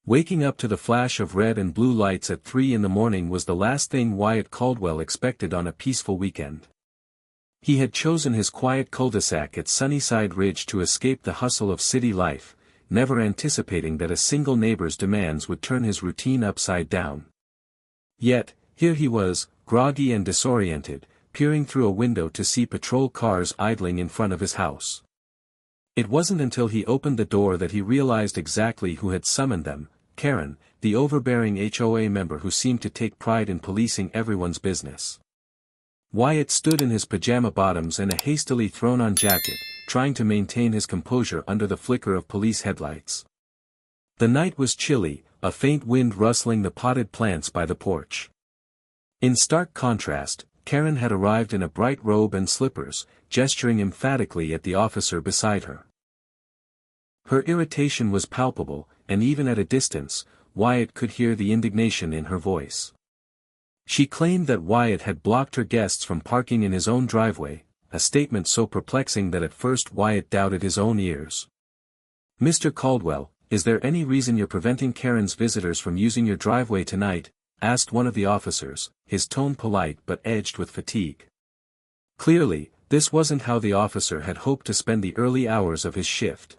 Waking up to the flash of red and blue lights at 3 in the morning was the last thing Wyatt Caldwell expected on a peaceful weekend. He had chosen his quiet cul-de-sac at Sunnyside Ridge to escape the hustle of city life, never anticipating that a single neighbor's demands would turn his routine upside down. Yet, here he was, groggy and disoriented, peering through a window to see patrol cars idling in front of his house. It wasn't until he opened the door that he realized exactly who had summoned them: Karen, the overbearing HOA member who seemed to take pride in policing everyone's business. Wyatt stood in his pajama bottoms and a hastily thrown-on jacket, trying to maintain his composure under the flicker of police headlights. The night was chilly, a faint wind rustling the potted plants by the porch. In stark contrast, Karen had arrived in a bright robe and slippers, gesturing emphatically at the officer beside her. Her irritation was palpable, and even at a distance, Wyatt could hear the indignation in her voice. She claimed that Wyatt had blocked her guests from parking in his own driveway, a statement so perplexing that at first Wyatt doubted his own ears. "Mr. Caldwell, is there any reason you're preventing Karen's visitors from using your driveway tonight?" asked one of the officers, his tone polite but edged with fatigue. Clearly, this wasn't how the officer had hoped to spend the early hours of his shift.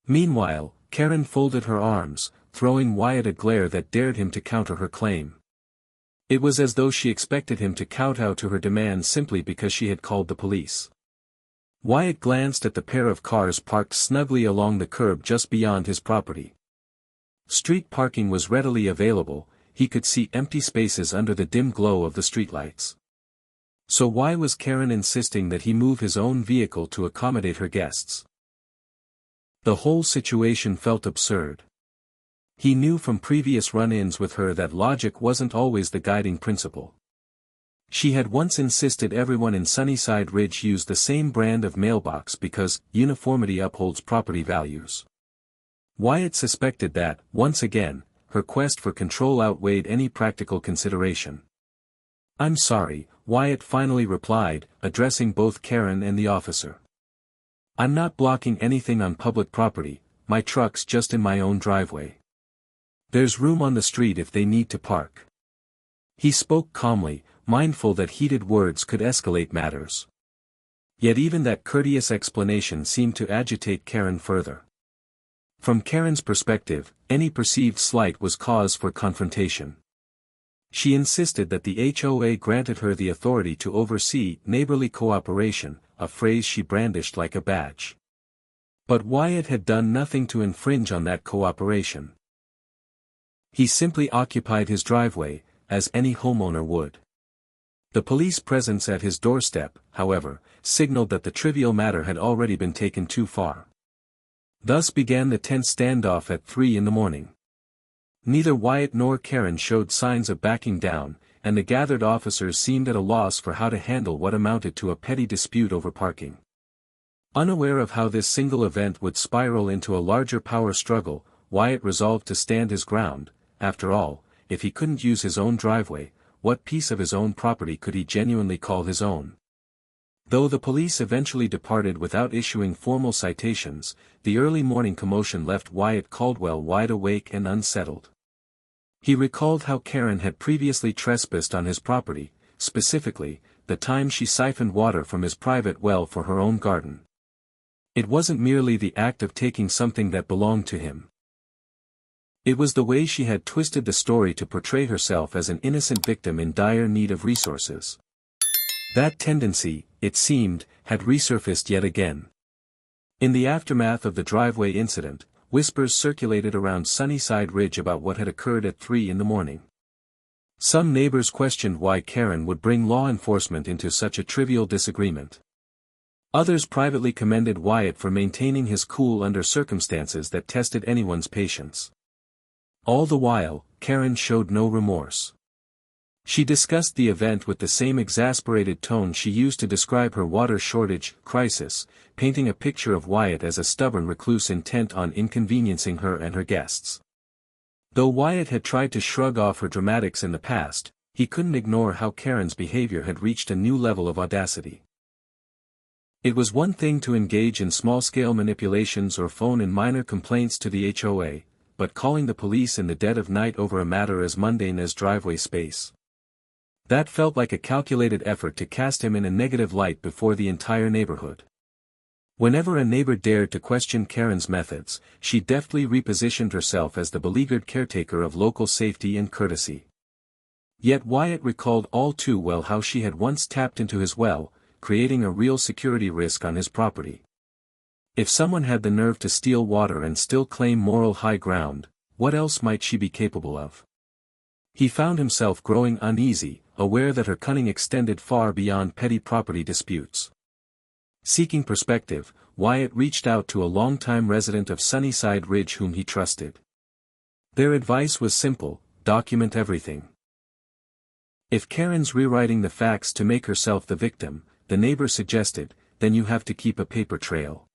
Meanwhile, Karen folded her arms, throwing Wyatt a glare that dared him to counter her claim. It was as though she expected him to kowtow to her demands simply because she had called the police. Wyatt glanced at the pair of cars parked snugly along the curb just beyond his property. Street parking was readily available, he could see empty spaces under the dim glow of the streetlights. So why was Karen insisting that he move his own vehicle to accommodate her guests? The whole situation felt absurd. He knew from previous run-ins with her that logic wasn't always the guiding principle. She had once insisted everyone in Sunnyside Ridge use the same brand of mailbox because uniformity upholds property values. Wyatt suspected that, once again, her quest for control outweighed any practical consideration. "I'm sorry," Wyatt finally replied, addressing both Karen and the officer. "I'm not blocking anything on public property, my truck's just in my own driveway. There's room on the street if they need to park." He spoke calmly, mindful that heated words could escalate matters. Yet even that courteous explanation seemed to agitate Karen further. From Karen's perspective, any perceived slight was cause for confrontation. She insisted that the HOA granted her the authority to oversee neighborly cooperation, a phrase she brandished like a badge. But Wyatt had done nothing to infringe on that cooperation. He simply occupied his driveway, as any homeowner would. The police presence at his doorstep, however, signaled that the trivial matter had already been taken too far. Thus began the tense standoff at 3 in the morning. Neither Wyatt nor Karen showed signs of backing down, and the gathered officers seemed at a loss for how to handle what amounted to a petty dispute over parking. Unaware of how this single event would spiral into a larger power struggle, Wyatt resolved to stand his ground. After all, if he couldn't use his own driveway, what piece of his own property could he genuinely call his own? Though the police eventually departed without issuing formal citations, the early morning commotion left Wyatt Caldwell wide awake and unsettled. He recalled how Karen had previously trespassed on his property, specifically, the time she siphoned water from his private well for her own garden. It wasn't merely the act of taking something that belonged to him. It was the way she had twisted the story to portray herself as an innocent victim in dire need of resources. That tendency, it seemed, had resurfaced yet again. In the aftermath of the driveway incident, whispers circulated around Sunnyside Ridge about what had occurred at 3 in the morning. Some neighbors questioned why Karen would bring law enforcement into such a trivial disagreement. Others privately commended Wyatt for maintaining his cool under circumstances that tested anyone's patience. All the while, Karen showed no remorse. She discussed the event with the same exasperated tone she used to describe her water shortage crisis, painting a picture of Wyatt as a stubborn recluse intent on inconveniencing her and her guests. Though Wyatt had tried to shrug off her dramatics in the past, he couldn't ignore how Karen's behavior had reached a new level of audacity. It was one thing to engage in small-scale manipulations or phone in minor complaints to the HOA, but calling the police in the dead of night over a matter as mundane as driveway space. That felt like a calculated effort to cast him in a negative light before the entire neighborhood. Whenever a neighbor dared to question Karen's methods, she deftly repositioned herself as the beleaguered caretaker of local safety and courtesy. Yet Wyatt recalled all too well how she had once tapped into his well, creating a real security risk on his property. If someone had the nerve to steal water and still claim moral high ground, what else might she be capable of? He found himself growing uneasy, aware that her cunning extended far beyond petty property disputes. Seeking perspective, Wyatt reached out to a longtime resident of Sunnyside Ridge whom he trusted. Their advice was simple: document everything. If Karen's rewriting the facts to make herself the victim, the neighbor suggested, then you have to keep a paper trail.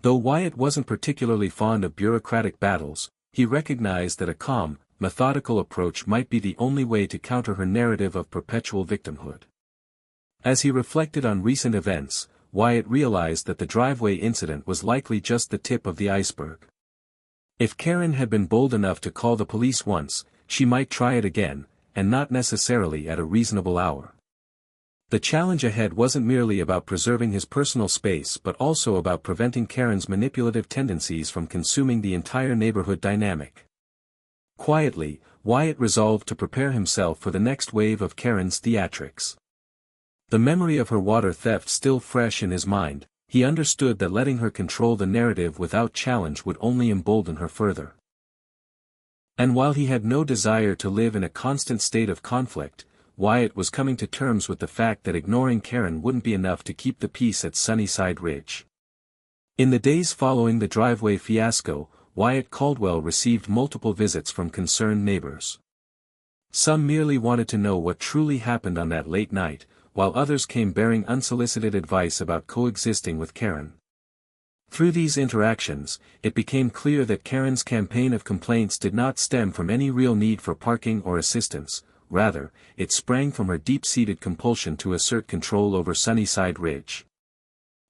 Though Wyatt wasn't particularly fond of bureaucratic battles, he recognized that a calm, methodical approach might be the only way to counter her narrative of perpetual victimhood. As he reflected on recent events, Wyatt realized that the driveway incident was likely just the tip of the iceberg. If Karen had been bold enough to call the police once, she might try it again, and not necessarily at a reasonable hour. The challenge ahead wasn't merely about preserving his personal space but also about preventing Karen's manipulative tendencies from consuming the entire neighborhood dynamic. Quietly, Wyatt resolved to prepare himself for the next wave of Karen's theatrics. The memory of her water theft still fresh in his mind, he understood that letting her control the narrative without challenge would only embolden her further. And while he had no desire to live in a constant state of conflict, Wyatt was coming to terms with the fact that ignoring Karen wouldn't be enough to keep the peace at Sunnyside Ridge. In the days following the driveway fiasco, Wyatt Caldwell received multiple visits from concerned neighbors. Some merely wanted to know what truly happened on that late night, while others came bearing unsolicited advice about coexisting with Karen. Through these interactions, it became clear that Karen's campaign of complaints did not stem from any real need for parking or assistance. Rather, it sprang from her deep-seated compulsion to assert control over Sunnyside Ridge.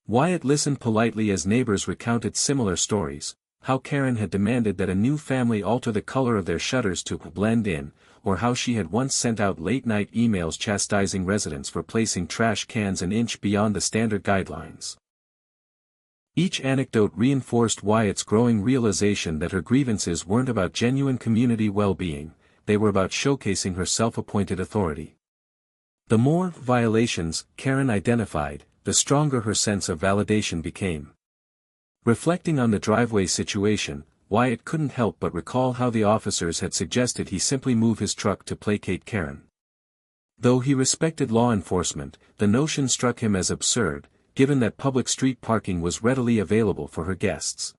Wyatt listened politely as neighbors recounted similar stories, how Karen had demanded that a new family alter the color of their shutters to blend in, or how she had once sent out late-night emails chastising residents for placing trash cans an inch beyond the standard guidelines. Each anecdote reinforced Wyatt's growing realization that her grievances weren't about genuine community well-being, they were about showcasing her self-appointed authority. The more violations Karen identified, the stronger her sense of validation became. Reflecting on the driveway situation, Wyatt couldn't help but recall how the officers had suggested he simply move his truck to placate Karen. Though he respected law enforcement, the notion struck him as absurd, given that public street parking was readily available for her guests.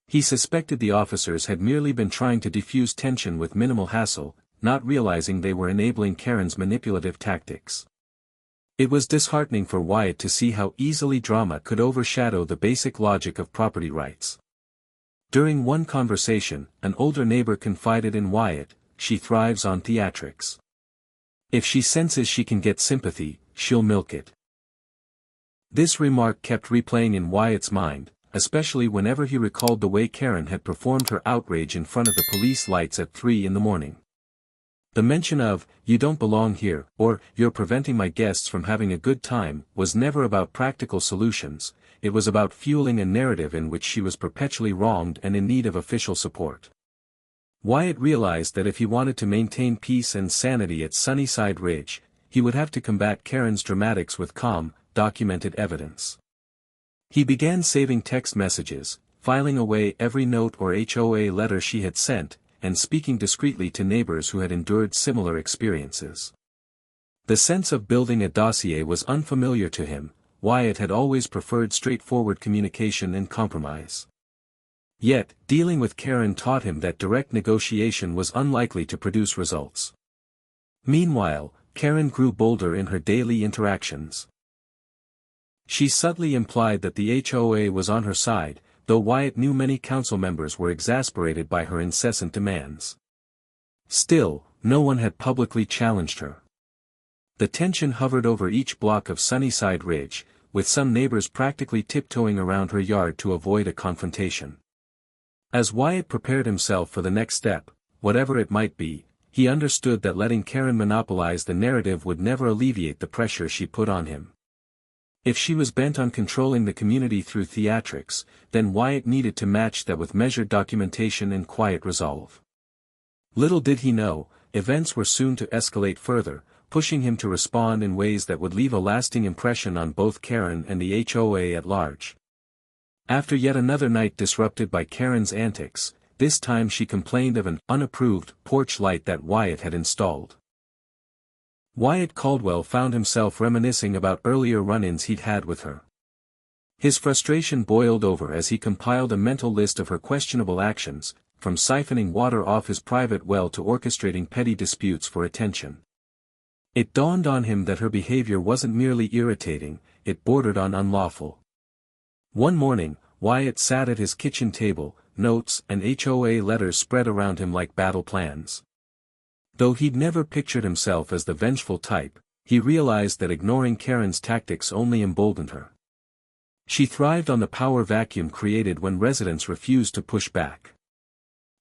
He suspected the officers had merely been trying to defuse tension with minimal hassle, not realizing they were enabling Karen's manipulative tactics. It was disheartening for Wyatt to see how easily drama could overshadow the basic logic of property rights. During one conversation, an older neighbor confided in Wyatt, "She thrives on theatrics. If she senses she can get sympathy, she'll milk it." This remark kept replaying in Wyatt's mind, especially whenever he recalled the way Karen had performed her outrage in front of the police lights at 3 in the morning. The mention of, "You don't belong here," or, "You're preventing my guests from having a good time," was never about practical solutions, it was about fueling a narrative in which she was perpetually wronged and in need of official support. Wyatt realized that if he wanted to maintain peace and sanity at Sunnyside Ridge, he would have to combat Karen's dramatics with calm, documented evidence. He began saving text messages, filing away every note or HOA letter she had sent, and speaking discreetly to neighbors who had endured similar experiences. The sense of building a dossier was unfamiliar to him. Wyatt had always preferred straightforward communication and compromise. Yet, dealing with Karen taught him that direct negotiation was unlikely to produce results. Meanwhile, Karen grew bolder in her daily interactions. She subtly implied that the HOA was on her side, though Wyatt knew many council members were exasperated by her incessant demands. Still, no one had publicly challenged her. The tension hovered over each block of Sunnyside Ridge, with some neighbors practically tiptoeing around her yard to avoid a confrontation. As Wyatt prepared himself for the next step, whatever it might be, he understood that letting Karen monopolize the narrative would never alleviate the pressure she put on him. If she was bent on controlling the community through theatrics, then Wyatt needed to match that with measured documentation and quiet resolve. Little did he know, events were soon to escalate further, pushing him to respond in ways that would leave a lasting impression on both Karen and the HOA at large. After yet another night disrupted by Karen's antics, this time she complained of an unapproved porch light that Wyatt had installed. Wyatt Caldwell found himself reminiscing about earlier run-ins he'd had with her. His frustration boiled over as he compiled a mental list of her questionable actions, from siphoning water off his private well to orchestrating petty disputes for attention. It dawned on him that her behavior wasn't merely irritating, it bordered on unlawful. One morning, Wyatt sat at his kitchen table, notes and HOA letters spread around him like battle plans. Though he'd never pictured himself as the vengeful type, he realized that ignoring Karen's tactics only emboldened her. She thrived on the power vacuum created when residents refused to push back.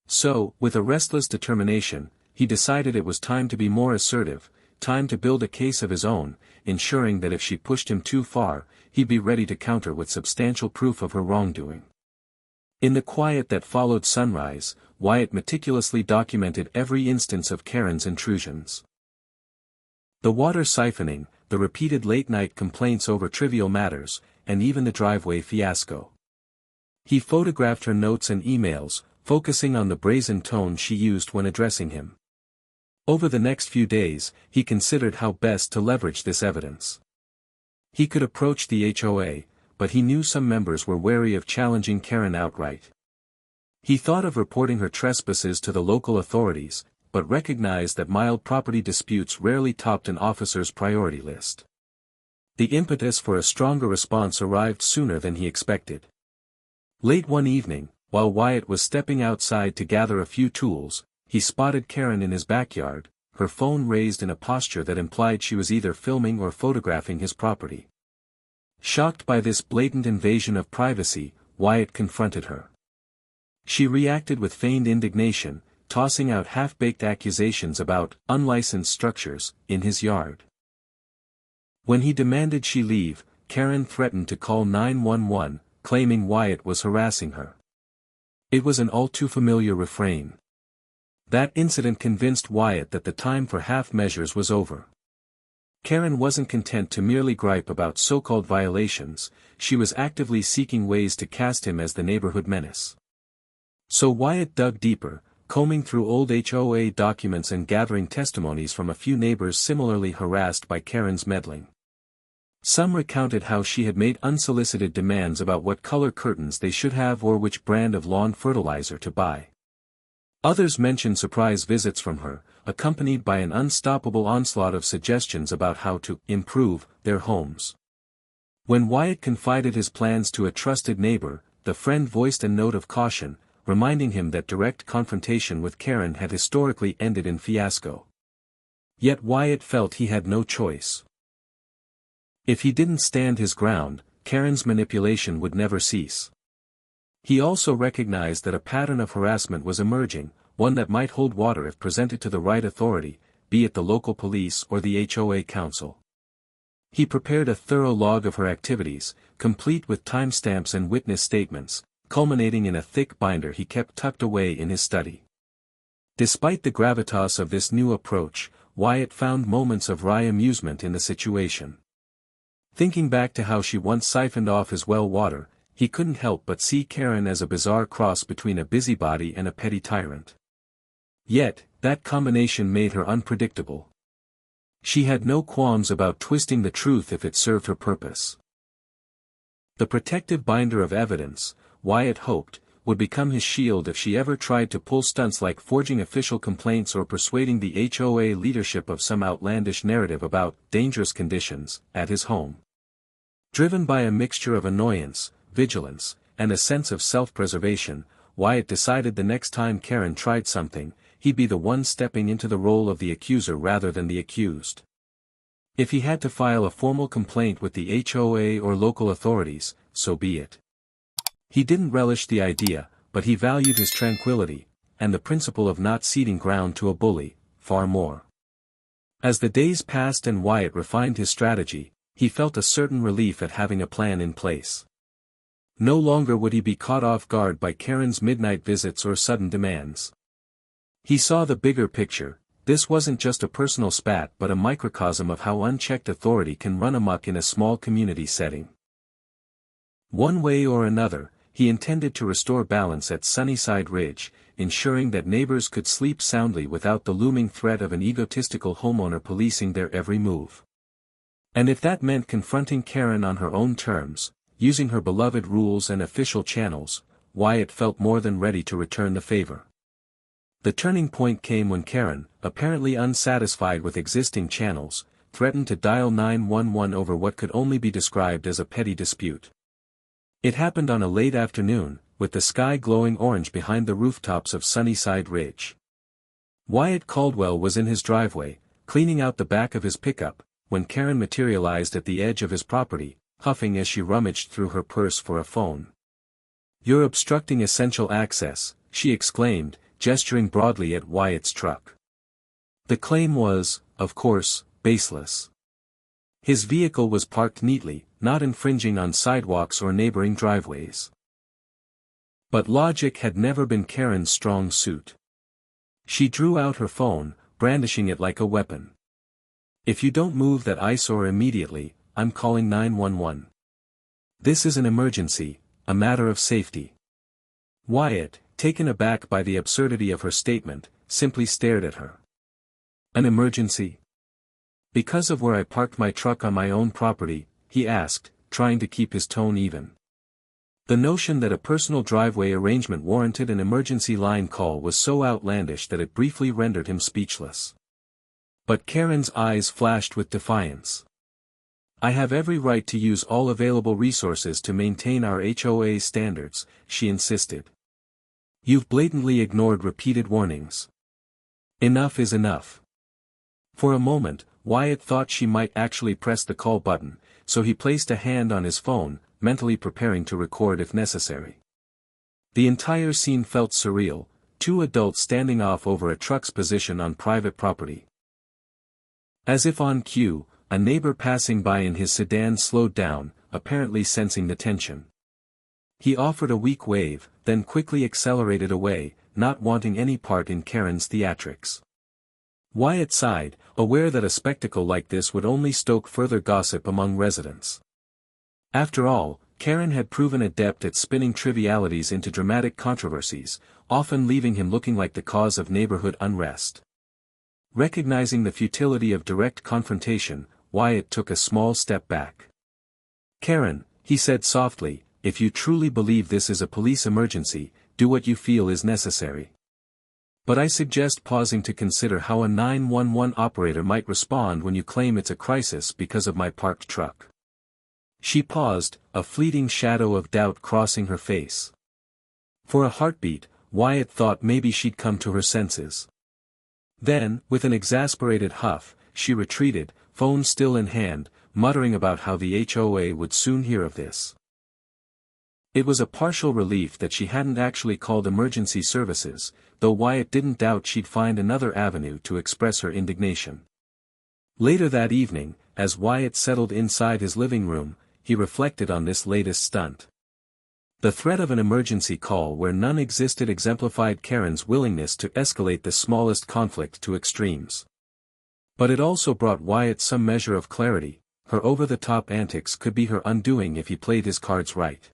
So, with a restless determination, he decided it was time to be more assertive, time to build a case of his own, ensuring that if she pushed him too far, he'd be ready to counter with substantial proof of her wrongdoing. In the quiet that followed sunrise, Wyatt meticulously documented every instance of Karen's intrusions. The water siphoning, the repeated late-night complaints over trivial matters, and even the driveway fiasco. He photographed her notes and emails, focusing on the brazen tone she used when addressing him. Over the next few days, he considered how best to leverage this evidence. He could approach the HOA, but he knew some members were wary of challenging Karen outright. He thought of reporting her trespasses to the local authorities, but recognized that mild property disputes rarely topped an officer's priority list. The impetus for a stronger response arrived sooner than he expected. Late one evening, while Wyatt was stepping outside to gather a few tools, he spotted Karen in his backyard, her phone raised in a posture that implied she was either filming or photographing his property. Shocked by this blatant invasion of privacy, Wyatt confronted her. She reacted with feigned indignation, tossing out half-baked accusations about unlicensed structures in his yard. When he demanded she leave, Karen threatened to call 911, claiming Wyatt was harassing her. It was an all-too-familiar refrain. That incident convinced Wyatt that the time for half measures was over. Karen wasn't content to merely gripe about so-called violations, she was actively seeking ways to cast him as the neighborhood menace. So Wyatt dug deeper, combing through old HOA documents and gathering testimonies from a few neighbors similarly harassed by Karen's meddling. Some recounted how she had made unsolicited demands about what color curtains they should have or which brand of lawn fertilizer to buy. Others mentioned surprise visits from her, accompanied by an unstoppable onslaught of suggestions about how to improve their homes. When Wyatt confided his plans to a trusted neighbor, the friend voiced a note of caution, reminding him that direct confrontation with Karen had historically ended in fiasco. Yet Wyatt felt he had no choice. If he didn't stand his ground, Karen's manipulation would never cease. He also recognized that a pattern of harassment was emerging, one that might hold water if presented to the right authority, be it the local police or the HOA council. He prepared a thorough log of her activities, complete with timestamps and witness statements, culminating in a thick binder he kept tucked away in his study. Despite the gravitas of this new approach, Wyatt found moments of wry amusement in the situation. Thinking back to how she once siphoned off his well water, he couldn't help but see Karen as a bizarre cross between a busybody and a petty tyrant. Yet, that combination made her unpredictable. She had no qualms about twisting the truth if it served her purpose. The protective binder of evidence, Wyatt hoped, would become his shield if she ever tried to pull stunts like forging official complaints or persuading the HOA leadership of some outlandish narrative about dangerous conditions at his home. Driven by a mixture of annoyance, vigilance, and a sense of self-preservation, Wyatt decided the next time Karen tried something, he'd be the one stepping into the role of the accuser rather than the accused. If he had to file a formal complaint with the HOA or local authorities, so be it. He didn't relish the idea, but he valued his tranquility, and the principle of not ceding ground to a bully, far more. As the days passed and Wyatt refined his strategy, he felt a certain relief at having a plan in place. No longer would he be caught off guard by Karen's midnight visits or sudden demands. He saw the bigger picture. This wasn't just a personal spat but a microcosm of how unchecked authority can run amok in a small community setting. One way or another, he intended to restore balance at Sunnyside Ridge, ensuring that neighbors could sleep soundly without the looming threat of an egotistical homeowner policing their every move. And if that meant confronting Karen on her own terms, using her beloved rules and official channels, Wyatt felt more than ready to return the favor. The turning point came when Karen, apparently unsatisfied with existing channels, threatened to dial 911 over what could only be described as a petty dispute. It happened on a late afternoon, with the sky glowing orange behind the rooftops of Sunnyside Ridge. Wyatt Caldwell was in his driveway, cleaning out the back of his pickup, when Karen materialized at the edge of his property, huffing as she rummaged through her purse for a phone. "You're obstructing essential access," she exclaimed, gesturing broadly at Wyatt's truck. The claim was, of course, baseless. His vehicle was parked neatly, not infringing on sidewalks or neighboring driveways. But logic had never been Karen's strong suit. She drew out her phone, brandishing it like a weapon. "If you don't move that eyesore immediately, I'm calling 911. This is an emergency, a matter of safety." Wyatt, taken aback by the absurdity of her statement, simply stared at her. "An emergency? Because of where I parked my truck on my own property?" he asked, trying to keep his tone even. The notion that a personal driveway arrangement warranted an emergency line call was so outlandish that it briefly rendered him speechless. But Karen's eyes flashed with defiance. "I have every right to use all available resources to maintain our HOA standards," she insisted. "You've blatantly ignored repeated warnings. Enough is enough." For a moment, Wyatt thought she might actually press the call button, so he placed a hand on his phone, mentally preparing to record if necessary. The entire scene felt surreal, two adults standing off over a truck's position on private property. As if on cue, a neighbor passing by in his sedan slowed down, apparently sensing the tension. He offered a weak wave, then quickly accelerated away, not wanting any part in Karen's theatrics. Wyatt sighed, aware that a spectacle like this would only stoke further gossip among residents. After all, Karen had proven adept at spinning trivialities into dramatic controversies, often leaving him looking like the cause of neighborhood unrest. Recognizing the futility of direct confrontation, Wyatt took a small step back. "Karen," he said softly, "if you truly believe this is a police emergency, do what you feel is necessary. But I suggest pausing to consider how a 911 operator might respond when you claim it's a crisis because of my parked truck." She paused, a fleeting shadow of doubt crossing her face. For a heartbeat, Wyatt thought maybe she'd come to her senses. Then, with an exasperated huff, she retreated, phone still in hand, muttering about how the HOA would soon hear of this. It was a partial relief that she hadn't actually called emergency services, though Wyatt didn't doubt she'd find another avenue to express her indignation. Later that evening, as Wyatt settled inside his living room, he reflected on this latest stunt. The threat of an emergency call where none existed exemplified Karen's willingness to escalate the smallest conflict to extremes. But it also brought Wyatt some measure of clarity. Her over-the-top antics could be her undoing if he played his cards right.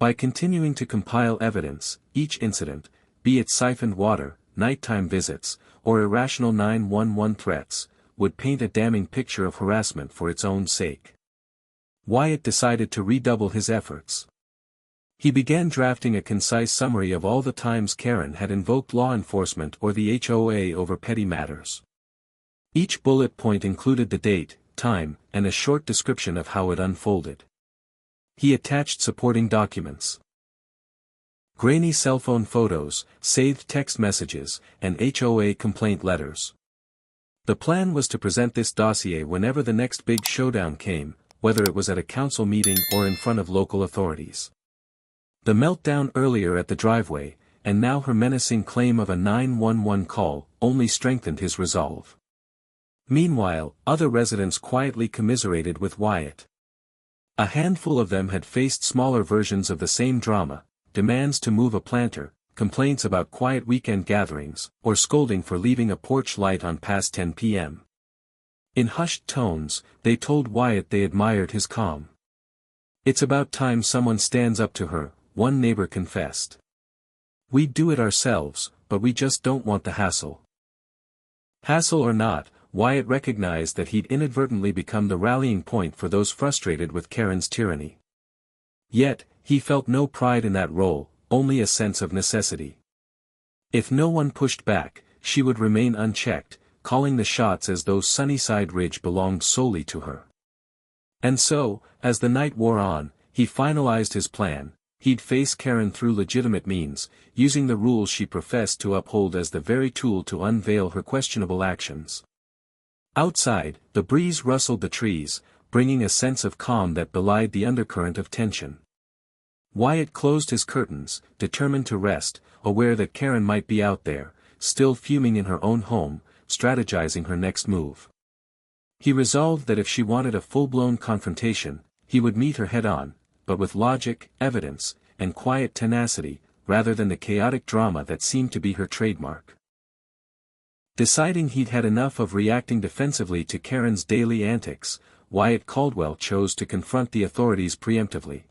By continuing to compile evidence, each incident, be it siphoned water, nighttime visits, or irrational 911 threats, would paint a damning picture of harassment for its own sake. Wyatt decided to redouble his efforts. He began drafting a concise summary of all the times Karen had invoked law enforcement or the HOA over petty matters. Each bullet point included the date, time, and a short description of how it unfolded. He attached supporting documents. Grainy cell phone photos, saved text messages, and HOA complaint letters. The plan was to present this dossier whenever the next big showdown came, whether it was at a council meeting or in front of local authorities. The meltdown earlier at the driveway, and now her menacing claim of a 911 call, only strengthened his resolve. Meanwhile, other residents quietly commiserated with Wyatt. A handful of them had faced smaller versions of the same drama, demands to move a planter, complaints about quiet weekend gatherings, or scolding for leaving a porch light on past 10 p.m. In hushed tones, they told Wyatt they admired his calm. "It's about time someone stands up to her," one neighbor confessed. "We'd do it ourselves, but we just don't want the hassle." Hassle or not, Wyatt recognized that he'd inadvertently become the rallying point for those frustrated with Karen's tyranny. Yet, he felt no pride in that role, only a sense of necessity. If no one pushed back, she would remain unchecked, calling the shots as though Sunnyside Ridge belonged solely to her. And so, as the night wore on, he finalized his plan. He'd face Karen through legitimate means, using the rules she professed to uphold as the very tool to unveil her questionable actions. Outside, the breeze rustled the trees, bringing a sense of calm that belied the undercurrent of tension. Wyatt closed his curtains, determined to rest, aware that Karen might be out there, still fuming in her own home, strategizing her next move. He resolved that if she wanted a full-blown confrontation, he would meet her head-on, but with logic, evidence, and quiet tenacity, rather than the chaotic drama that seemed to be her trademark. Deciding he'd had enough of reacting defensively to Karen's daily antics, Wyatt Caldwell chose to confront the authorities preemptively.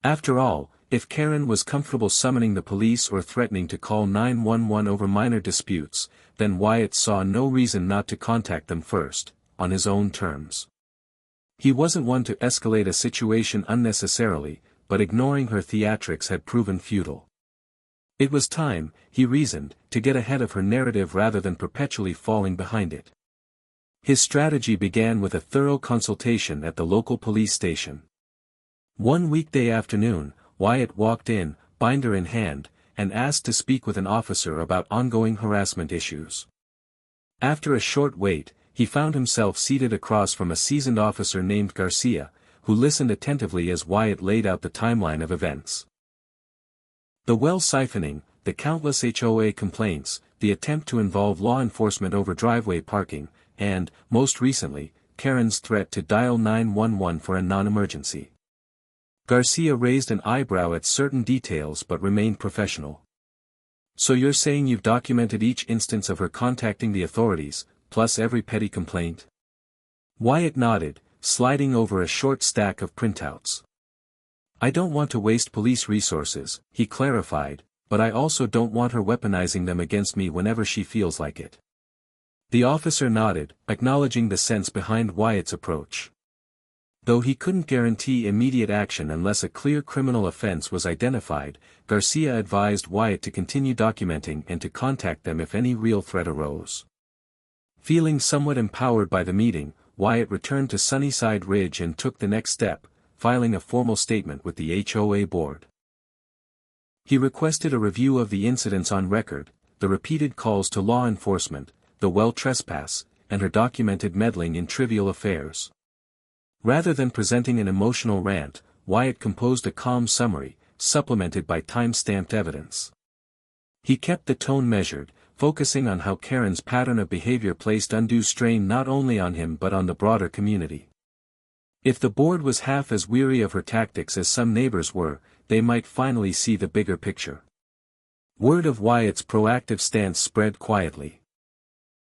After all, if Karen was comfortable summoning the police or threatening to call 911 over minor disputes, then Wyatt saw no reason not to contact them first, on his own terms. He wasn't one to escalate a situation unnecessarily, but ignoring her theatrics had proven futile. It was time, he reasoned, to get ahead of her narrative rather than perpetually falling behind it. His strategy began with a thorough consultation at the local police station. One weekday afternoon, Wyatt walked in, binder in hand, and asked to speak with an officer about ongoing harassment issues. After a short wait, he found himself seated across from a seasoned officer named Garcia, who listened attentively as Wyatt laid out the timeline of events. The well siphoning, the countless HOA complaints, the attempt to involve law enforcement over driveway parking, and, most recently, Karen's threat to dial 911 for a non-emergency. Garcia raised an eyebrow at certain details but remained professional. "So you're saying you've documented each instance of her contacting the authorities, plus every petty complaint?" Wyatt nodded, sliding over a short stack of printouts. "I don't want to waste police resources," he clarified, "but I also don't want her weaponizing them against me whenever she feels like it." The officer nodded, acknowledging the sense behind Wyatt's approach. Though he couldn't guarantee immediate action unless a clear criminal offense was identified, Garcia advised Wyatt to continue documenting and to contact them if any real threat arose. Feeling somewhat empowered by the meeting, Wyatt returned to Sunnyside Ridge and took the next step, filing a formal statement with the HOA board. He requested a review of the incidents on record, the repeated calls to law enforcement, the well trespass, and her documented meddling in trivial affairs. Rather than presenting an emotional rant, Wyatt composed a calm summary, supplemented by time-stamped evidence. He kept the tone measured, focusing on how Karen's pattern of behavior placed undue strain not only on him but on the broader community. If the board was half as weary of her tactics as some neighbors were, they might finally see the bigger picture. Word of Wyatt's proactive stance spread quietly.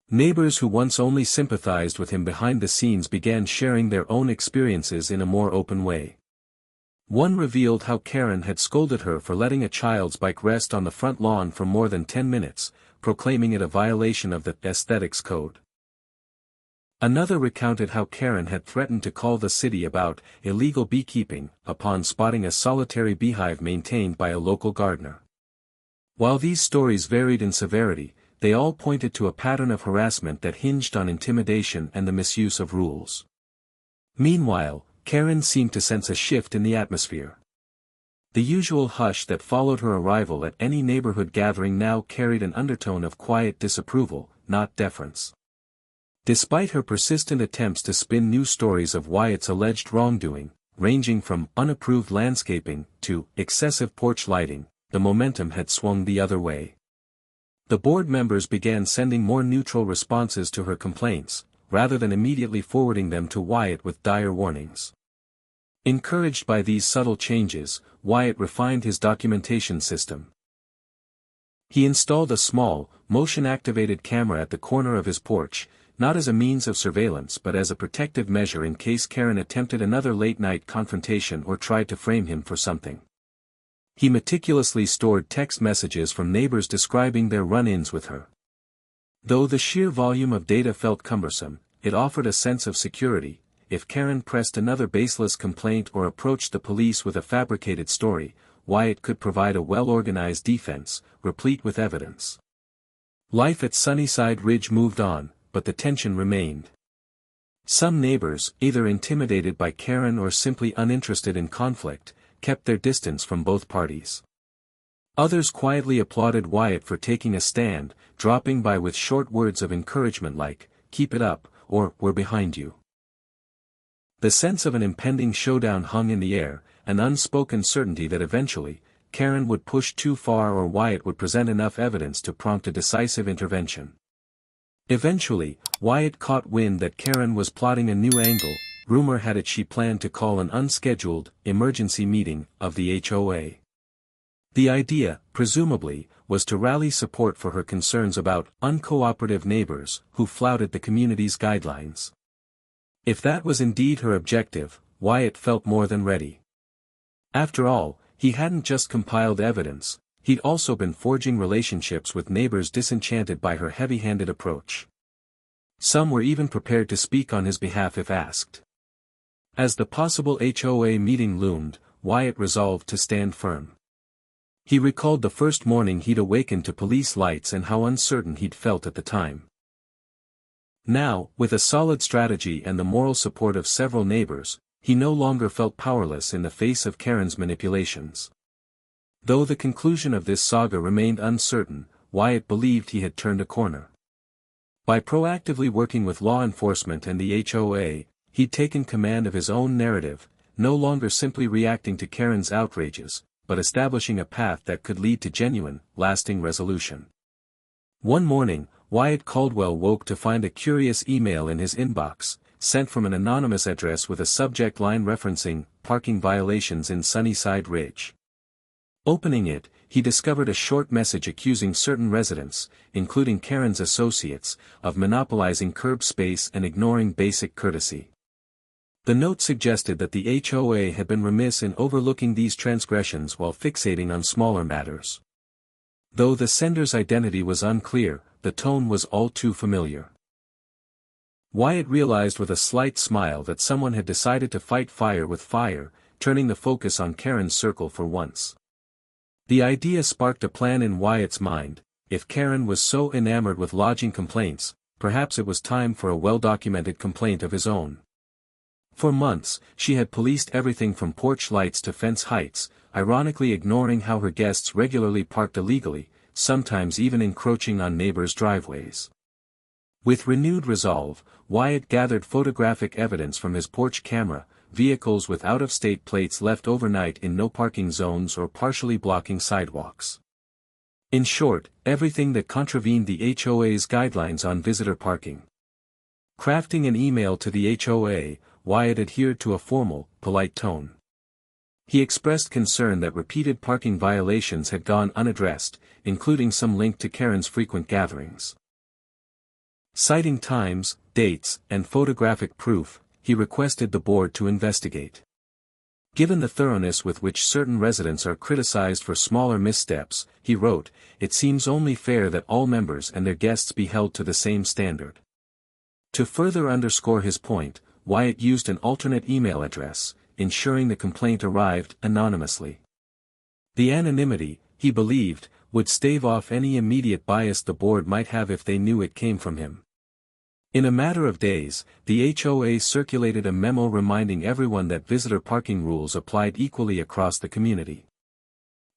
Neighbors who once only sympathized with him behind the scenes began sharing their own experiences in a more open way. One revealed how Karen had scolded her for letting a child's bike rest on the front lawn for more than 10 minutes, proclaiming it a violation of the aesthetics code. Another recounted how Karen had threatened to call the city about illegal beekeeping upon spotting a solitary beehive maintained by a local gardener. While these stories varied in severity, they all pointed to a pattern of harassment that hinged on intimidation and the misuse of rules. Meanwhile, Karen seemed to sense a shift in the atmosphere. The usual hush that followed her arrival at any neighborhood gathering now carried an undertone of quiet disapproval, not deference. Despite her persistent attempts to spin new stories of Wyatt's alleged wrongdoing, ranging from unapproved landscaping to excessive porch lighting, the momentum had swung the other way. The board members began sending more neutral responses to her complaints, rather than immediately forwarding them to Wyatt with dire warnings. Encouraged by these subtle changes, Wyatt refined his documentation system. He installed a small, motion-activated camera at the corner of his porch, not as a means of surveillance but as a protective measure in case Karen attempted another late-night confrontation or tried to frame him for something. He meticulously stored text messages from neighbors describing their run-ins with her. Though the sheer volume of data felt cumbersome, it offered a sense of security. If Karen pressed another baseless complaint or approached the police with a fabricated story, Wyatt could provide a well-organized defense, replete with evidence. Life at Sunnyside Ridge moved on, but the tension remained. Some neighbors, either intimidated by Karen or simply uninterested in conflict, kept their distance from both parties. Others quietly applauded Wyatt for taking a stand, dropping by with short words of encouragement like, "Keep it up," or "We're behind you." The sense of an impending showdown hung in the air, an unspoken certainty that eventually, Karen would push too far or Wyatt would present enough evidence to prompt a decisive intervention. Eventually, Wyatt caught wind that Karen was plotting a new angle. Rumor had it she planned to call an unscheduled, emergency meeting of the HOA. The idea, presumably, was to rally support for her concerns about uncooperative neighbors who flouted the community's guidelines. If that was indeed her objective, Wyatt felt more than ready. After all, he hadn't just compiled evidence, he'd also been forging relationships with neighbors disenchanted by her heavy-handed approach. Some were even prepared to speak on his behalf if asked. As the possible HOA meeting loomed, Wyatt resolved to stand firm. He recalled the first morning he'd awakened to police lights and how uncertain he'd felt at the time. Now, with a solid strategy and the moral support of several neighbors, he no longer felt powerless in the face of Karen's manipulations. Though the conclusion of this saga remained uncertain, Wyatt believed he had turned a corner. By proactively working with law enforcement and the HOA, he'd taken command of his own narrative, no longer simply reacting to Karen's outrages, but establishing a path that could lead to genuine, lasting resolution. One morning, Wyatt Caldwell woke to find a curious email in his inbox, sent from an anonymous address with a subject line referencing parking violations in Sunnyside Ridge. Opening it, he discovered a short message accusing certain residents, including Karen's associates, of monopolizing curb space and ignoring basic courtesy. The note suggested that the HOA had been remiss in overlooking these transgressions while fixating on smaller matters. Though the sender's identity was unclear, the tone was all too familiar. Wyatt realized with a slight smile that someone had decided to fight fire with fire, turning the focus on Karen's circle for once. The idea sparked a plan in Wyatt's mind. If Karen was so enamored with lodging complaints, perhaps it was time for a well-documented complaint of his own. For months, she had policed everything from porch lights to fence heights, ironically ignoring how her guests regularly parked illegally, sometimes even encroaching on neighbors' driveways. With renewed resolve, Wyatt gathered photographic evidence from his porch camera, vehicles with out-of-state plates left overnight in no-parking zones or partially blocking sidewalks. In short, everything that contravened the HOA's guidelines on visitor parking. Crafting an email to the HOA, Wyatt adhered to a formal, polite tone. He expressed concern that repeated parking violations had gone unaddressed, including some link to Karen's frequent gatherings. Citing times, dates, and photographic proof, he requested the board to investigate. Given the thoroughness with which certain residents are criticized for smaller missteps, he wrote, it seems only fair that all members and their guests be held to the same standard. To further underscore his point, Wyatt used an alternate email address, ensuring the complaint arrived anonymously. The anonymity, he believed, would stave off any immediate bias the board might have if they knew it came from him. In a matter of days, the HOA circulated a memo reminding everyone that visitor parking rules applied equally across the community.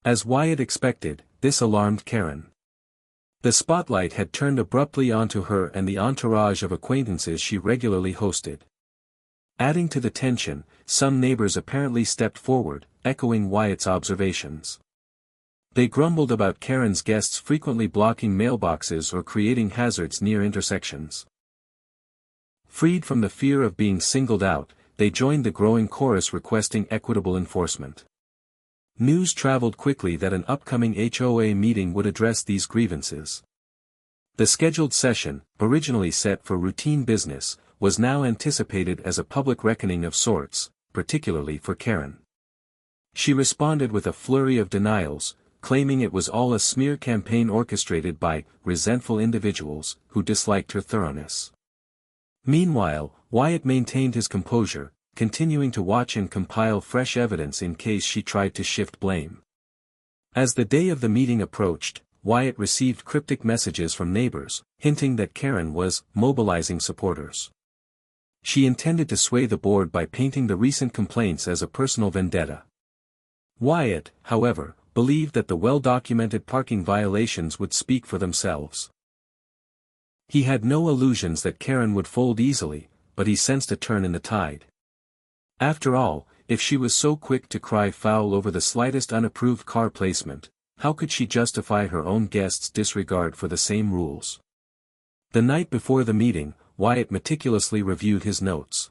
As Wyatt expected, this alarmed Karen. The spotlight had turned abruptly onto her and the entourage of acquaintances she regularly hosted. Adding to the tension, some neighbors apparently stepped forward, echoing Wyatt's observations. They grumbled about Karen's guests frequently blocking mailboxes or creating hazards near intersections. Freed from the fear of being singled out, they joined the growing chorus requesting equitable enforcement. News traveled quickly that an upcoming HOA meeting would address these grievances. The scheduled session, originally set for routine business, was now anticipated as a public reckoning of sorts, particularly for Karen. She responded with a flurry of denials, claiming it was all a smear campaign orchestrated by resentful individuals who disliked her thoroughness. Meanwhile, Wyatt maintained his composure, continuing to watch and compile fresh evidence in case she tried to shift blame. As the day of the meeting approached, Wyatt received cryptic messages from neighbors, hinting that Karen was mobilizing supporters. She intended to sway the board by painting the recent complaints as a personal vendetta. Wyatt, however, believed that the well-documented parking violations would speak for themselves. He had no illusions that Karen would fold easily, but he sensed a turn in the tide. After all, if she was so quick to cry foul over the slightest unapproved car placement, how could she justify her own guests' disregard for the same rules? The night before the meeting, Wyatt meticulously reviewed his notes.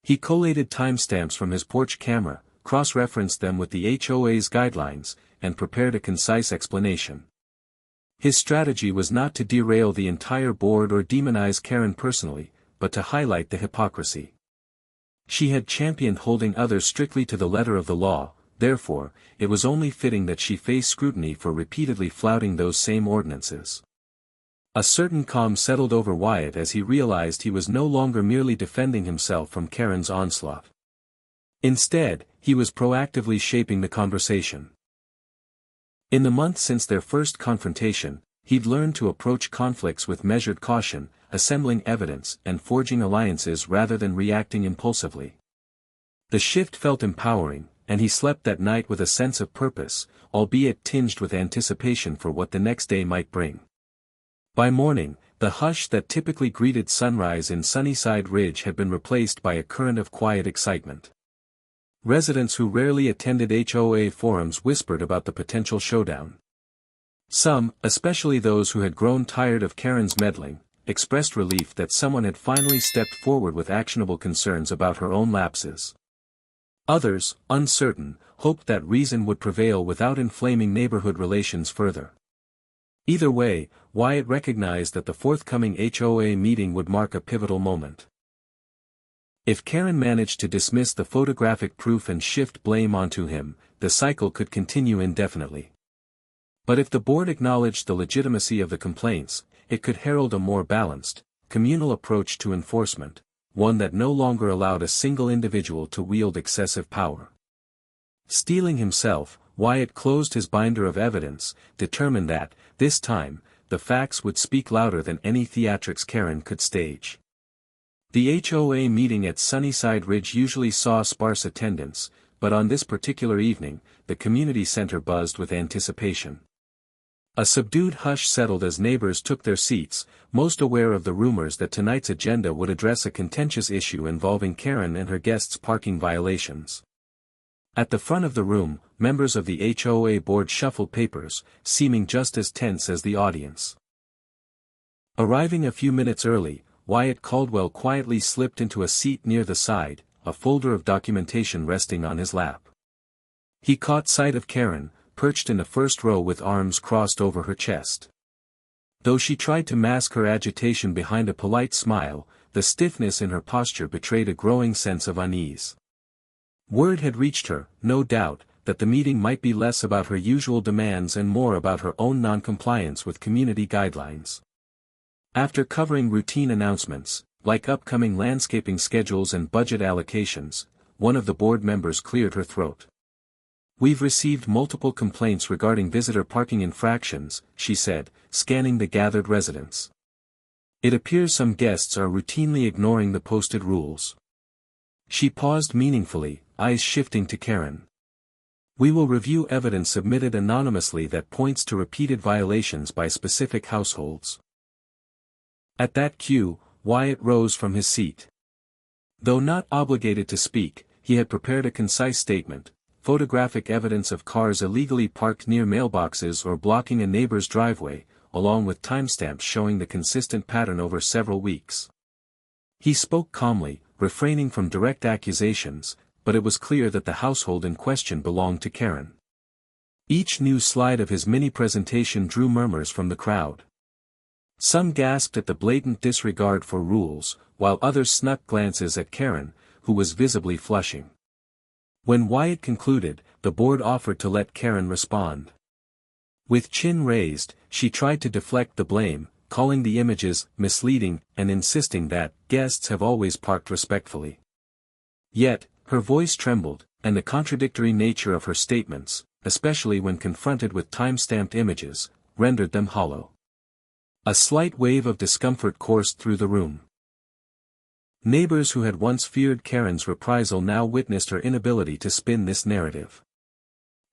He collated timestamps from his porch camera, cross-referenced them with the HOA's guidelines, and prepared a concise explanation. His strategy was not to derail the entire board or demonize Karen personally, but to highlight the hypocrisy. She had championed holding others strictly to the letter of the law, therefore, it was only fitting that she face scrutiny for repeatedly flouting those same ordinances. A certain calm settled over Wyatt as he realized he was no longer merely defending himself from Karen's onslaught. Instead, he was proactively shaping the conversation. In the months since their first confrontation, he'd learned to approach conflicts with measured caution, assembling evidence and forging alliances rather than reacting impulsively. The shift felt empowering, and he slept that night with a sense of purpose, albeit tinged with anticipation for what the next day might bring. By morning, the hush that typically greeted sunrise in Sunnyside Ridge had been replaced by a current of quiet excitement. Residents who rarely attended HOA forums whispered about the potential showdown. Some, especially those who had grown tired of Karen's meddling, expressed relief that someone had finally stepped forward with actionable concerns about her own lapses. Others, uncertain, hoped that reason would prevail without inflaming neighborhood relations further. Either way, Wyatt recognized that the forthcoming HOA meeting would mark a pivotal moment. If Karen managed to dismiss the photographic proof and shift blame onto him, the cycle could continue indefinitely. But if the board acknowledged the legitimacy of the complaints, it could herald a more balanced, communal approach to enforcement, one that no longer allowed a single individual to wield excessive power. Steeling himself, Wyatt closed his binder of evidence, determined that, this time, the facts would speak louder than any theatrics Karen could stage. The HOA meeting at Sunnyside Ridge usually saw sparse attendance, but on this particular evening, the community center buzzed with anticipation. A subdued hush settled as neighbors took their seats, most aware of the rumors that tonight's agenda would address a contentious issue involving Karen and her guests' parking violations. At the front of the room, members of the HOA board shuffled papers, seeming just as tense as the audience. Arriving a few minutes early, Wyatt Caldwell quietly slipped into a seat near the side, a folder of documentation resting on his lap. He caught sight of Karen, perched in the first row with arms crossed over her chest. Though she tried to mask her agitation behind a polite smile, the stiffness in her posture betrayed a growing sense of unease. Word had reached her, no doubt, that the meeting might be less about her usual demands and more about her own non-compliance with community guidelines. After covering routine announcements, like upcoming landscaping schedules and budget allocations, one of the board members cleared her throat. "We've received multiple complaints regarding visitor parking infractions," she said, scanning the gathered residents. "It appears some guests are routinely ignoring the posted rules." She paused meaningfully, eyes shifting to Karen. "We will review evidence submitted anonymously that points to repeated violations by specific households." At that cue, Wyatt rose from his seat. Though not obligated to speak, he had prepared a concise statement: photographic evidence of cars illegally parked near mailboxes or blocking a neighbor's driveway, along with timestamps showing the consistent pattern over several weeks. He spoke calmly, refraining from direct accusations, but it was clear that the household in question belonged to Karen. Each new slide of his mini-presentation drew murmurs from the crowd. Some gasped at the blatant disregard for rules, while others snuck glances at Karen, who was visibly flushing. When Wyatt concluded, the board offered to let Karen respond. With chin raised, she tried to deflect the blame, calling the images misleading and insisting that guests have always parked respectfully. Yet, her voice trembled, and the contradictory nature of her statements, especially when confronted with time-stamped images, rendered them hollow. A slight wave of discomfort coursed through the room. Neighbors who had once feared Karen's reprisal now witnessed her inability to spin this narrative.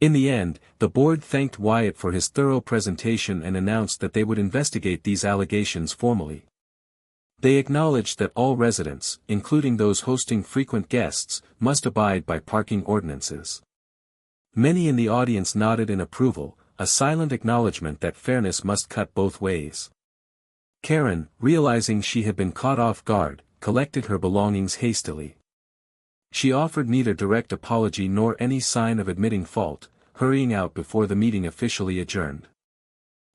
In the end, the board thanked Wyatt for his thorough presentation and announced that they would investigate these allegations formally. They acknowledged that all residents, including those hosting frequent guests, must abide by parking ordinances. Many in the audience nodded in approval, a silent acknowledgement that fairness must cut both ways. Karen, realizing she had been caught off guard, collected her belongings hastily. She offered neither direct apology nor any sign of admitting fault, hurrying out before the meeting officially adjourned.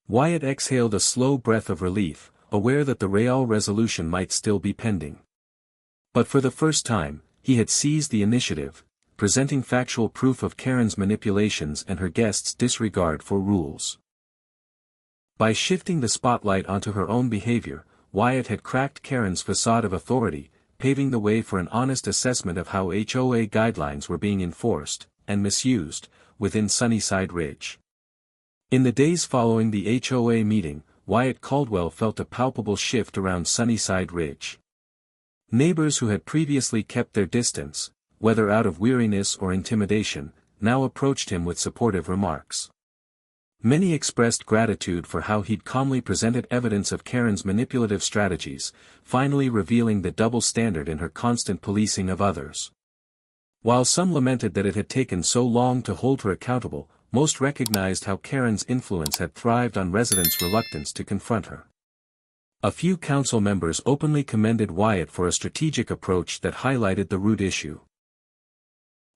Wyatt exhaled a slow breath of relief, aware that the Real resolution might still be pending. But for the first time, he had seized the initiative, presenting factual proof of Karen's manipulations and her guests' disregard for rules. By shifting the spotlight onto her own behavior, Wyatt had cracked Karen's facade of authority, paving the way for an honest assessment of how HOA guidelines were being enforced, and misused, within Sunnyside Ridge. In the days following the HOA meeting, Wyatt Caldwell felt a palpable shift around Sunnyside Ridge. Neighbors who had previously kept their distance, whether out of weariness or intimidation, now approached him with supportive remarks. Many expressed gratitude for how he'd calmly presented evidence of Karen's manipulative strategies, finally revealing the double standard in her constant policing of others. While some lamented that it had taken so long to hold her accountable, most recognized how Karen's influence had thrived on residents' reluctance to confront her. A few council members openly commended Wyatt for a strategic approach that highlighted the root issue.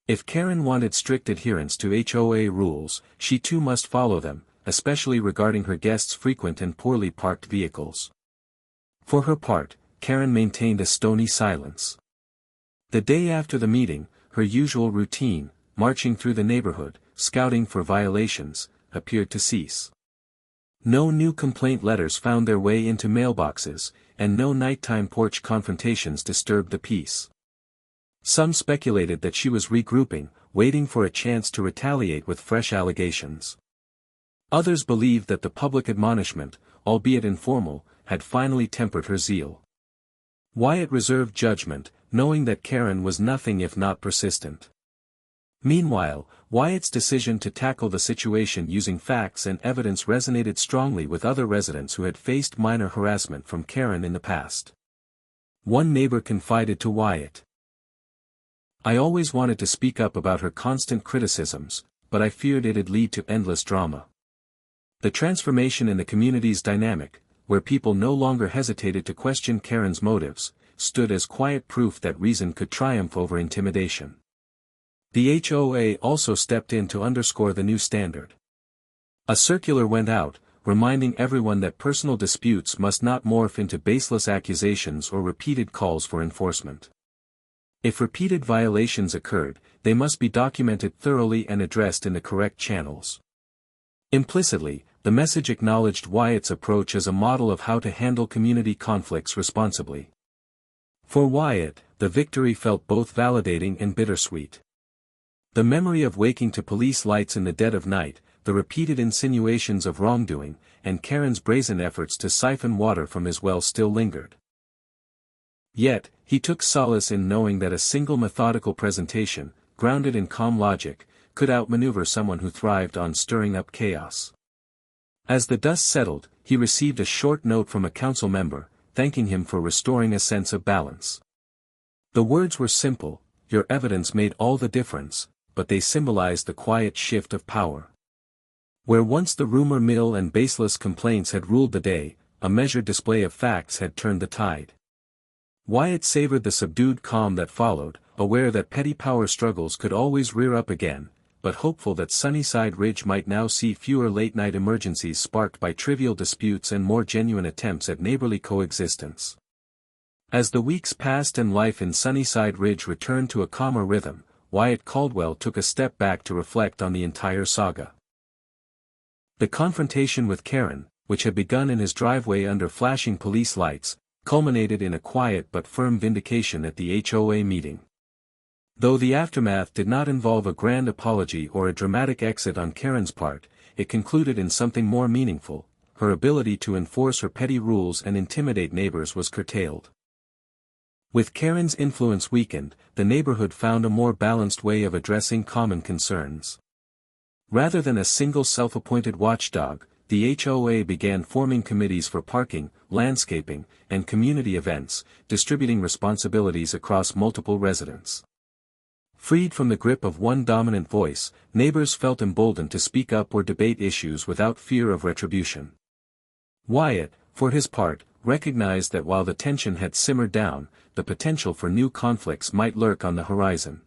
If Karen wanted strict adherence to HOA rules, she too must follow them, especially regarding her guests' frequent and poorly parked vehicles. For her part, Karen maintained a stony silence. The day after the meeting, her usual routine, marching through the neighborhood, scouting for violations, appeared to cease. No new complaint letters found their way into mailboxes, and no nighttime porch confrontations disturbed the peace. Some speculated that she was regrouping, waiting for a chance to retaliate with fresh allegations. Others believed that the public admonishment, albeit informal, had finally tempered her zeal. Wyatt reserved judgment, knowing that Karen was nothing if not persistent. Meanwhile, Wyatt's decision to tackle the situation using facts and evidence resonated strongly with other residents who had faced minor harassment from Karen in the past. One neighbor confided to Wyatt, "I always wanted to speak up about her constant criticisms, but I feared it'd lead to endless drama." The transformation in the community's dynamic, where people no longer hesitated to question Karen's motives, stood as quiet proof that reason could triumph over intimidation. The HOA also stepped in to underscore the new standard. A circular went out, reminding everyone that personal disputes must not morph into baseless accusations or repeated calls for enforcement. If repeated violations occurred, they must be documented thoroughly and addressed in the correct channels. Implicitly, the message acknowledged Wyatt's approach as a model of how to handle community conflicts responsibly. For Wyatt, the victory felt both validating and bittersweet. The memory of waking to police lights in the dead of night, the repeated insinuations of wrongdoing, and Karen's brazen efforts to siphon water from his well still lingered. Yet, he took solace in knowing that a single methodical presentation, grounded in calm logic, could outmaneuver someone who thrived on stirring up chaos. As the dust settled, he received a short note from a council member, thanking him for restoring a sense of balance. The words were simple, "Your evidence made all the difference," but they symbolized the quiet shift of power. Where once the rumor mill and baseless complaints had ruled the day, a measured display of facts had turned the tide. Wyatt savored the subdued calm that followed, aware that petty power struggles could always rear up again, but hopeful that Sunnyside Ridge might now see fewer late-night emergencies sparked by trivial disputes and more genuine attempts at neighborly coexistence. As the weeks passed and life in Sunnyside Ridge returned to a calmer rhythm, Wyatt Caldwell took a step back to reflect on the entire saga. The confrontation with Karen, which had begun in his driveway under flashing police lights, culminated in a quiet but firm vindication at the HOA meeting. Though the aftermath did not involve a grand apology or a dramatic exit on Karen's part, it concluded in something more meaningful: her ability to enforce her petty rules and intimidate neighbors was curtailed. With Karen's influence weakened, the neighborhood found a more balanced way of addressing common concerns. Rather than a single self-appointed watchdog, the HOA began forming committees for parking, landscaping, and community events, distributing responsibilities across multiple residents. Freed from the grip of one dominant voice, neighbors felt emboldened to speak up or debate issues without fear of retribution. Wyatt, for his part, recognized that while the tension had simmered down, the potential for new conflicts might lurk on the horizon.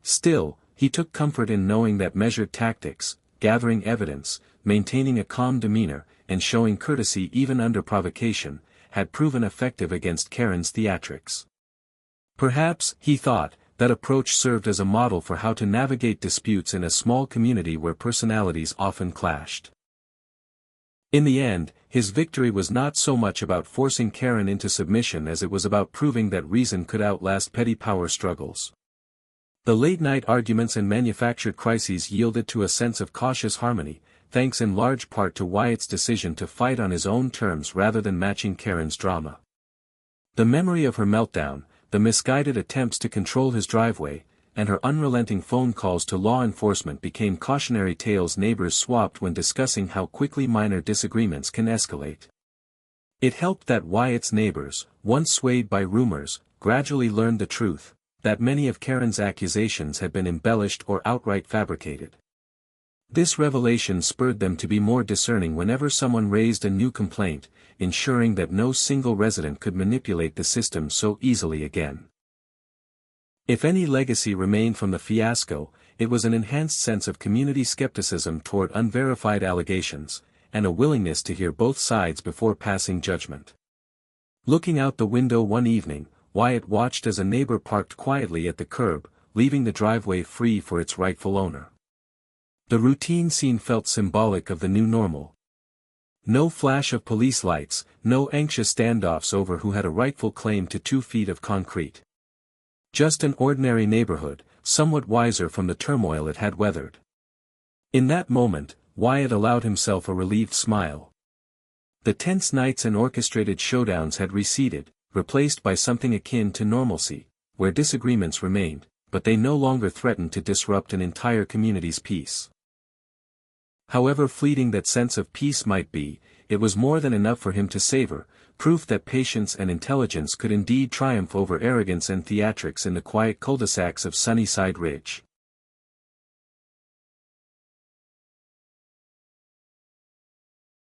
Still, he took comfort in knowing that measured tactics, gathering evidence, maintaining a calm demeanor, and showing courtesy even under provocation, had proven effective against Karen's theatrics. Perhaps, he thought, that approach served as a model for how to navigate disputes in a small community where personalities often clashed. In the end, his victory was not so much about forcing Karen into submission as it was about proving that reason could outlast petty power struggles. The late-night arguments and manufactured crises yielded to a sense of cautious harmony, thanks in large part to Wyatt's decision to fight on his own terms rather than matching Karen's drama. The memory of her meltdown, the misguided attempts to control his driveway, and her unrelenting phone calls to law enforcement became cautionary tales neighbors swapped when discussing how quickly minor disagreements can escalate. It helped that Wyatt's neighbors, once swayed by rumors, gradually learned the truth, that many of Karen's accusations had been embellished or outright fabricated. This revelation spurred them to be more discerning whenever someone raised a new complaint, ensuring that no single resident could manipulate the system so easily again. If any legacy remained from the fiasco, it was an enhanced sense of community skepticism toward unverified allegations, and a willingness to hear both sides before passing judgment. Looking out the window one evening, Wyatt watched as a neighbor parked quietly at the curb, leaving the driveway free for its rightful owner. The routine scene felt symbolic of the new normal. No flash of police lights, no anxious standoffs over who had a rightful claim to 2 feet of concrete. Just an ordinary neighborhood, somewhat wiser from the turmoil it had weathered. In that moment, Wyatt allowed himself a relieved smile. The tense nights and orchestrated showdowns had receded, replaced by something akin to normalcy, where disagreements remained, but they no longer threatened to disrupt an entire community's peace. However fleeting that sense of peace might be, it was more than enough for him to savor, proof that patience and intelligence could indeed triumph over arrogance and theatrics in the quiet cul-de-sacs of Sunnyside Ridge.